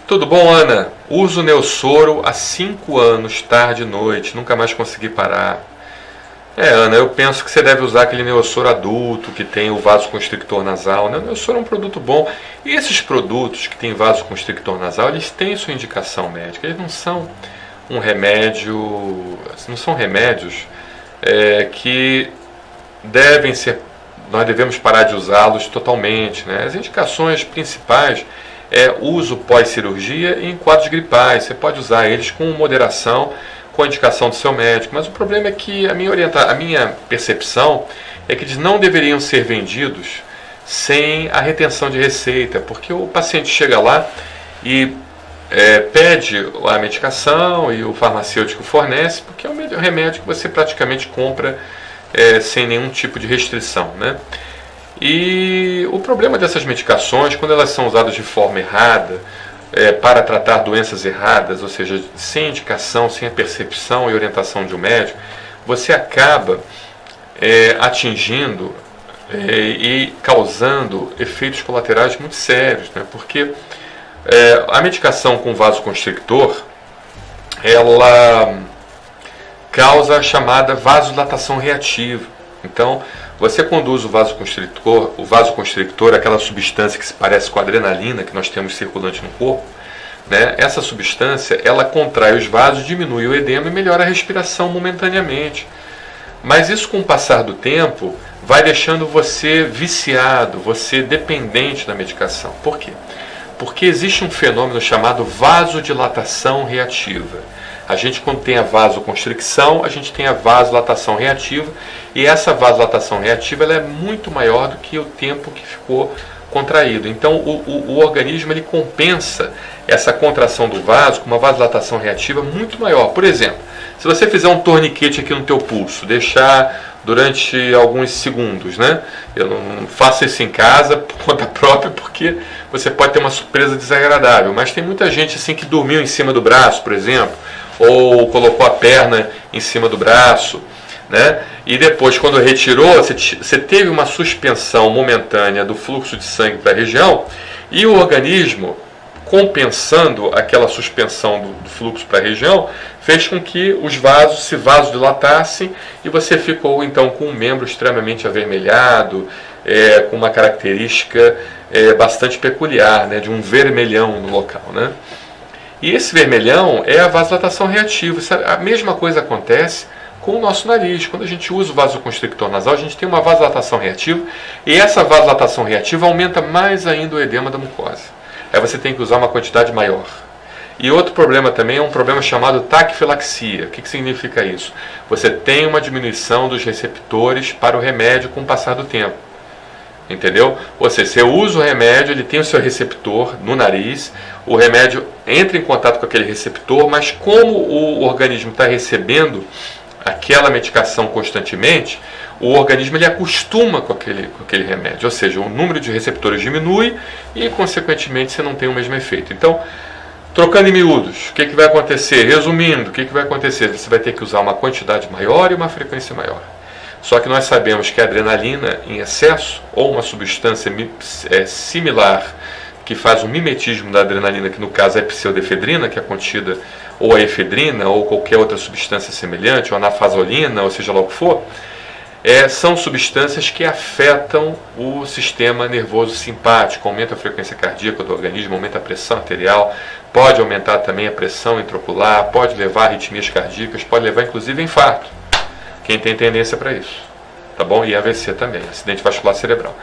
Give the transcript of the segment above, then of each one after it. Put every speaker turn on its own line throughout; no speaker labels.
Tudo bom, Ana? Uso Neossoro há 5 anos, tarde e noite, nunca mais consegui parar. Ana, eu penso que você deve usar aquele Neossoro adulto, que tem o vasoconstrictor nasal, né? O Neossoro é um produto bom. E esses produtos que têm vasoconstrictor nasal, eles têm sua indicação médica. Eles não são um remédio, não são remédios que devem ser, nós devemos parar de usá-los totalmente, né? As indicações principais uso pós-cirurgia e em quadros gripais. Você pode usar eles com moderação, com a indicação do seu médico, mas o problema é que a minha percepção é que eles não deveriam ser vendidos sem a retenção de receita, porque o paciente chega lá e pede a medicação e o farmacêutico fornece, porque é um remédio que você praticamente compra sem nenhum tipo de restrição, né? E o problema dessas medicações, quando elas são usadas de forma errada, para tratar doenças erradas, ou seja, sem indicação, sem a percepção e orientação de um médico, você acaba atingindo e causando efeitos colaterais muito sérios, né? Porque a medicação com vasoconstrictor, ela causa a chamada vasodilatação reativa. Então, você conduz o vasoconstrictor, aquela substância que se parece com a adrenalina que nós temos circulante no corpo, né? Essa substância, ela contrai os vasos, diminui o edema e melhora a respiração momentaneamente. Mas isso, com o passar do tempo, vai deixando você viciado, você dependente da medicação. Por quê? Porque existe um fenômeno chamado vasodilatação reativa. A gente, quando tem a vasoconstricção, a gente tem a vasodilatação reativa, e essa vasodilatação reativa ela é muito maior do que o tempo que ficou contraído. Então, o organismo ele compensa essa contração do vaso com uma vasodilatação reativa muito maior. Por exemplo, se você fizer um torniquete aqui no teu pulso, deixar durante alguns segundos, né? Eu não faço isso em casa por conta própria, porque você pode ter uma surpresa desagradável. Mas tem muita gente assim que dormiu em cima do braço, por exemplo, ou colocou a perna em cima do braço, né? E depois, quando retirou, você teve uma suspensão momentânea do fluxo de sangue para a região, e o organismo, compensando aquela suspensão do fluxo para a região, fez com que os vasos se vasodilatassem e você ficou então com um membro extremamente avermelhado, com uma característica bastante peculiar, né, de um vermelhão no local, né? E esse vermelhão é a vasodilatação reativa. A mesma coisa acontece com o nosso nariz. Quando a gente usa o vasoconstrictor nasal, a gente tem uma vasodilatação reativa, e essa vasodilatação reativa aumenta mais ainda o edema da mucosa. Aí você tem que usar uma quantidade maior. E outro problema também é um problema chamado taquifilaxia. O que significa isso? Você tem uma diminuição dos receptores para o remédio com o passar do tempo. Entendeu? Ou seja, você usa o remédio, ele tem o seu receptor no nariz, o remédio entra em contato com aquele receptor, mas como o organismo está recebendo aquela medicação constantemente, o organismo ele acostuma com aquele remédio, ou seja, o número de receptores diminui e, consequentemente, você não tem o mesmo efeito. Então, trocando em miúdos, o que vai acontecer? Resumindo, o que vai acontecer? Você vai ter que usar uma quantidade maior e uma frequência maior. Só que nós sabemos que a adrenalina em excesso, ou uma substância similar, que faz um mimetismo da adrenalina, que no caso é a pseudoefedrina, que é contida, ou a efedrina, ou qualquer outra substância semelhante, ou a nafazolina, ou seja lá o que for, são substâncias que afetam o sistema nervoso simpático, aumenta a frequência cardíaca do organismo, aumenta a pressão arterial, pode aumentar também a pressão intraocular, pode levar a arritmias cardíacas, pode levar inclusive a infarto. Quem tem tendência para isso, tá bom? E AVC também, acidente vascular cerebral.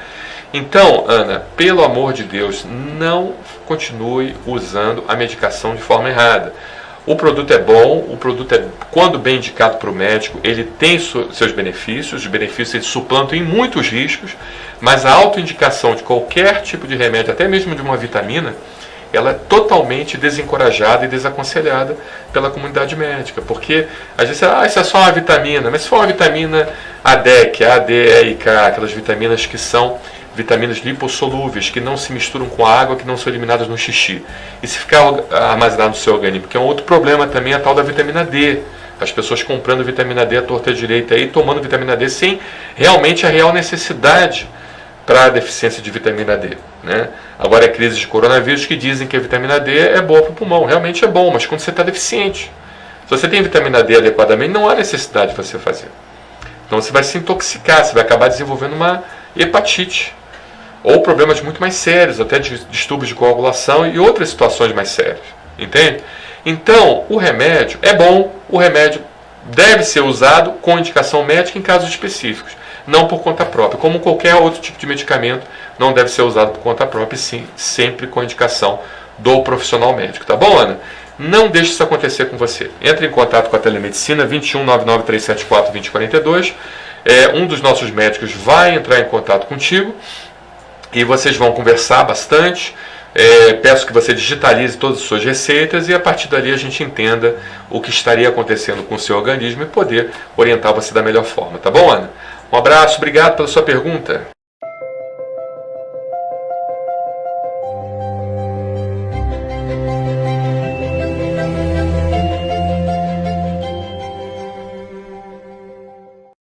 Então, Ana, pelo amor de Deus, não continue usando a medicação de forma errada. O produto é bom, o produto quando bem indicado para o médico, ele tem seus benefícios, os benefícios eles suplantam em muitos riscos, mas a autoindicação de qualquer tipo de remédio, até mesmo de uma vitamina, ela é totalmente desencorajada e desaconselhada pela comunidade médica, porque às vezes isso é só uma vitamina, mas se for uma vitamina ADEC, A, D, E e K, aquelas vitaminas que são vitaminas lipossolúveis, que não se misturam com a água, que não são eliminadas no xixi, e se ficar armazenado no seu organismo, que é um outro problema também, a tal da vitamina D, as pessoas comprando vitamina D à torta e à direita e tomando vitamina D sem realmente a real necessidade para a deficiência de vitamina D. né? Agora é crise de coronavírus que dizem que a vitamina D é boa para o pulmão. Realmente é bom, mas quando você está deficiente. Se você tem vitamina D adequadamente, não há necessidade de você fazer. Então você vai se intoxicar, você vai acabar desenvolvendo uma hepatite. Ou problemas muito mais sérios, até distúrbios de coagulação e outras situações mais sérias. Entende? Então, o remédio é bom, o remédio deve ser usado com indicação médica em casos específicos, não por conta própria. Como qualquer outro tipo de medicamento, não deve ser usado por conta própria, sim, sempre com indicação do profissional médico. Tá bom, Ana? Não deixe isso acontecer com você. Entre em contato com a telemedicina 21 99 374 2042. Um dos nossos médicos vai entrar em contato contigo e vocês vão conversar bastante. Peço que você digitalize todas as suas receitas e a partir dali a gente entenda o que estaria acontecendo com o seu organismo e poder orientar você da melhor forma. Tá bom, Ana? Um abraço, obrigado pela sua pergunta.